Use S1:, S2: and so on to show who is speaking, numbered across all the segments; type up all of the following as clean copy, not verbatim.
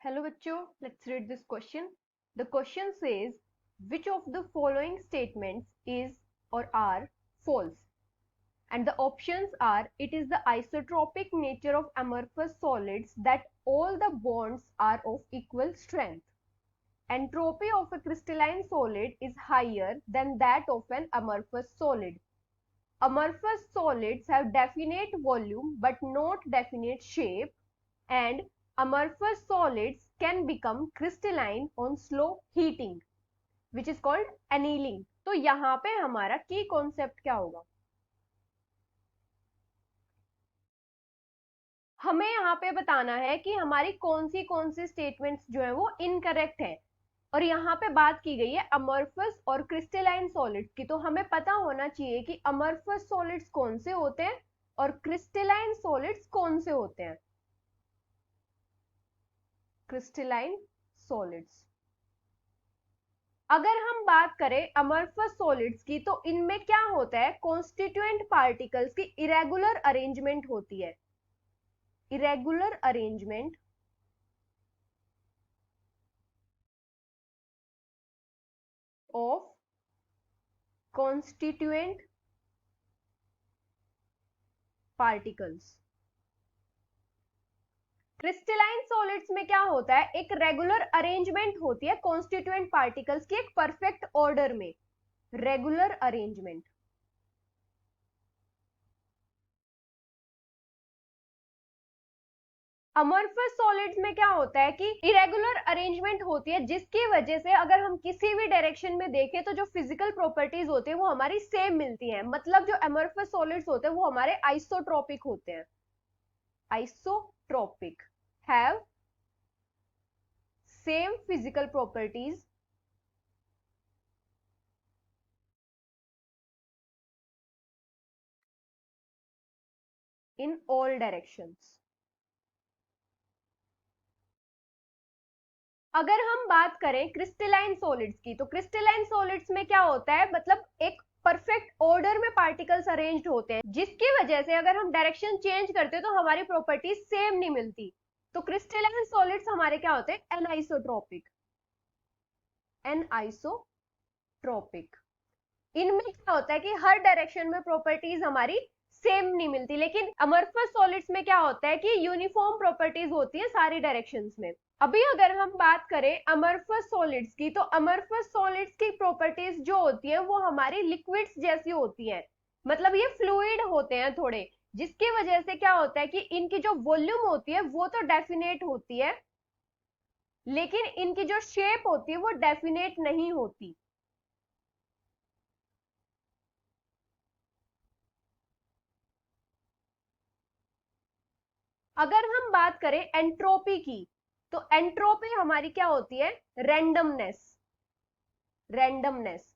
S1: Hello बच्चों, let's read this question. The question says, which of the following statements is or are false? And the options are, it is the isotropic nature of amorphous solids that all the bonds are of equal strength. Entropy of a crystalline solid is higher than that of an amorphous solid. Amorphous solids have definite volume but not definite shape, and amorphous solids can become crystalline on slow heating, which is called annealing. तो यहाँ पे हमारा की concept क्या होगा? हमें यहाँ पे बताना है कि हमारी कौन सी स्टेटमेंट्स जो है वो इनकरेक्ट है, और यहाँ पे बात की गई है अमorphous और क्रिस्टलाइन सॉलिड्स की। तो हमें पता होना चाहिए कि अमorphous सॉलिड्स कौन से होते हैं और क्रिस्टलाइन सॉलिड्स कौन से होते हैं। क्रिस्टलाइन सॉलिड्स, अगर हम बात करें अमorphous सॉलिड्स की, तो इनमें क्या होता है, कॉन्स्टिट्यूएंट पार्टिकल्स की इरेगुलर अरेंजमेंट होती है। Irregular arrangement of constituent particles. Crystalline solids में क्या होता है, एक रेगुलर अरेंजमेंट होती है कॉन्स्टिट्यूएंट पार्टिकल्स की एक परफेक्ट ऑर्डर में, रेगुलर अरेंजमेंट। अमorphous सॉलिड्स में क्या होता है कि इरेगुलर अरेंजमेंट होती है, जिसकी वजह से अगर हम किसी भी डायरेक्शन में देखें तो जो फिजिकल प्रॉपर्टीज होती है वो हमारी सेम मिलती हैं। मतलब जो अमorphous सॉलिड्स होते हैं वो हमारे आइसोट्रोपिक होते हैं। Isotropic have same physical properties in all directions. अगर हम बात करें क्रिस्टलाइन सॉलिड्स की, तो क्रिस्टलाइन सॉलिड्स में क्या होता है, मतलब एक परफेक्ट ऑर्डर में पार्टिकल्स अरेंज्ड होते हैं, जिसकी वजह से अगर हम डायरेक्शन चेंज करते हैं तो हमारी प्रॉपर्टीज सेम नहीं मिलती। तो क्रिस्टलाइन सॉलिड्स हमारे क्या होते हैं, एनआइसोट्रोपिक। एनआइसोट्रोपिक, इनमें क्या होता है कि हर डायरेक्शन में प्रॉपर्टीज हमारी सेम नहीं मिलती। लेकिन अमorphous सॉलिड्स में क्या होता है कि यूनिफॉर्म प्रॉपर्टीज होती है सारी डायरेक्शंस में। अभी अगर हम बात करें अमorphous सॉलिड्स की, तो अमorphous सॉलिड्स की प्रॉपर्टीज जो होती है वो हमारी लिक्विड्स जैसी होती है। मतलब ये फ्लूइड होते हैं थोड़े, जिसकी वजह से क्या होता है कि इनकी जो वॉल्यूम होती है वो तो डेफिनेट होती है, लेकिन इनकी जो शेप होती है वो डेफिनेट नहीं होती। अगर हम बात करें एंट्रोपी की, तो एंट्रोपी हमारी क्या होती है, रैंडमनेस। रैंडमनेस।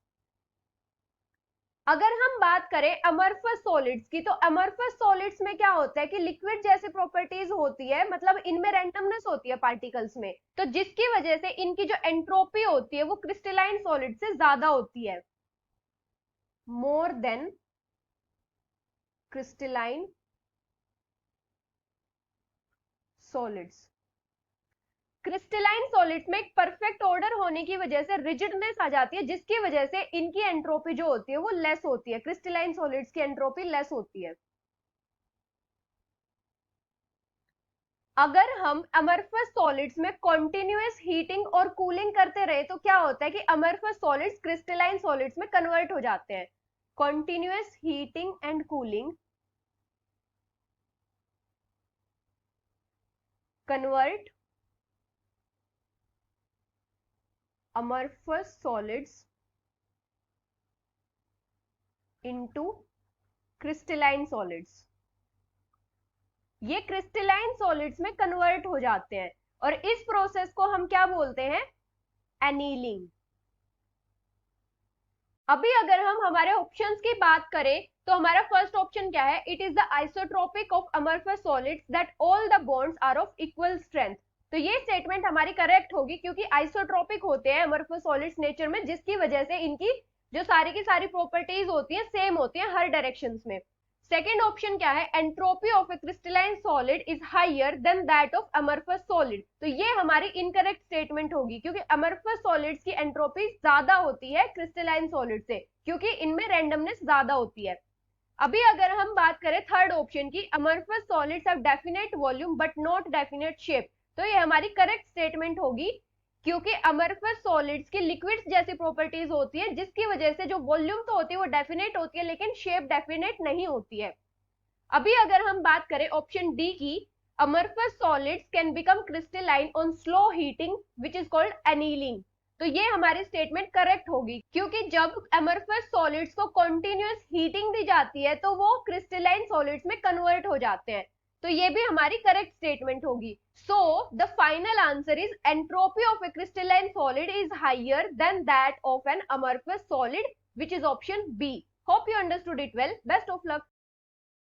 S1: अगर हम बात करें अमorphous सॉलिड्स की, तो अमorphous सॉलिड्स में क्या होता है कि लिक्विड जैसी प्रॉपर्टीज होती है, मतलब इनमें रैंडमनेस होती है पार्टिकल्स में, तो जिसकी वजह से इनकी जो एंट्रोपी होती है वो क्रिस्टलाइन सॉलिड से ज्यादा होती है, more than crystalline solids. Crystalline solids में एक परफेक्ट ऑर्डर होने की वजह से रिजिडनेस आ जाती है, जिसकी वजह से इनकी एंट्रोपी जो होती है वो लेस होती है। क्रिस्टलाइन सॉलिड्स की एंट्रोपी लेस होती है। अगर हम अमorphous सॉलिड्स में कॉन्टिन्यूअस हीटिंग और कूलिंग करते रहे तो क्या होता है कि अमorphous सॉलिड्स क्रिस्टलाइन सॉलिड्स में कन्वर्ट हो जाते हैं। Continuous heating and cooling convert amorphous solids into crystalline solids। ये क्रिस्टलाइन सॉलिड्स में कन्वर्ट हो जाते हैं, और इस प्रोसेस को हम क्या बोलते हैं, एनीलिंग। अभी अगर हम हमारे ऑप्शंस की बात करें, तो हमारा फर्स्ट ऑप्शन क्या है, it is the isotropic of amorphous solids that all the bonds are of equal strength. तो ये स्टेटमेंट हमारी करेक्ट होगी, क्योंकि आइसोट्रोपिक होते हैं अमorphous solids नेचर में, जिसकी वजह से इनकी जो सारी की सारी प्रॉपर्टीज होती है सेम होती है हर डायरेक्शंस में। सेकेंड ऑप्शन क्या है, entropy of a crystalline solid is higher than that of amorphous solid. तो ये हमारी इनकरेक्ट स्टेटमेंट होगी, क्योंकि अमरफस सॉलिड्स की एंट्रोपी ज्यादा होती है क्रिस्टलाइन सॉलिड से, क्योंकि इनमें रैंडमनेस ज्यादा होती है। अभी अगर हम बात करें थर्ड ऑप्शन की, amorphous solids have definite volume but not definite shape, तो ये हमारी करेक्ट स्टेटमेंट होगी, क्योंकि अमरफस सॉलिड्स की लिक्विड्स जैसी प्रॉपर्टीज होती है, जिसकी वजह से जो वॉल्यूम तो होती है वो डेफिनेट होती है, लेकिन शेप डेफिनेट नहीं होती है। अभी अगर हम बात करें ऑप्शन डी की, amorphous solids can become crystalline on slow heating which is called annealing, तो ये हमारी स्टेटमेंट करेक्ट होगी, क्योंकि जब अमरफस सॉलिड्स को कॉन्टिन्यूअस हीटिंग दी जाती है तो वो क्रिस्टलाइन सॉलिड्स में कन्वर्ट हो जाते हैं, तो ये भी हमारी करेक्ट स्टेटमेंट होगी। So the final answer is entropy of a crystalline solid is higher than that of an amorphous solid, which is option B. Hope you understood it well. Best of luck.